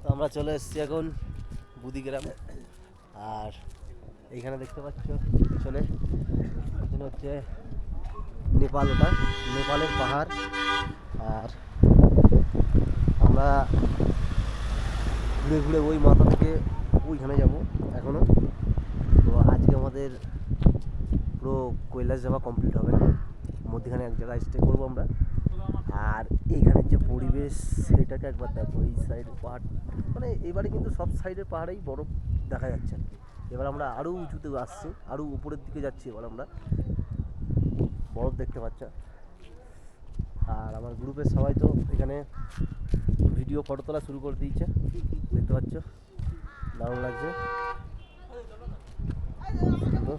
তো আমরা চলে এসেছি এখন বুদিগ্রাম। আর এইখানে দেখতে পাচ্ছ পিছনে এখানে হচ্ছে নেপাল, ওটা নেপালের পাহাড়। আর আমরা ঘুরে ঘুরে ওই মাথা থেকে ওইখানে যাব এখনও। তো আজকে আমাদের পুরো কৈলাস যাওয়া কমপ্লিট হবে না, মধ্যখানে এক জায়গায় স্টে করবো আমরা। আর এইখানের যে পরিবেশ সেটাকে একবার দেখো, এই সাইডের পাহাড়, মানে এবারে কিন্তু সব সাইডের পাহাড়েই বরফ দেখা যাচ্ছে আর কি। এবার আমরা আরও উঁচুতে আসছি, আরও উপরের দিকে যাচ্ছি, এবার আমরা বরফ দেখতে পাচ্ছি। আর আমার গ্রুপের সবাই তো এখানে ভিডিও ফটো তোলা শুরু করে দিয়েছে, দেখতে পাচ্ছ, দারুণ লাগছে। তো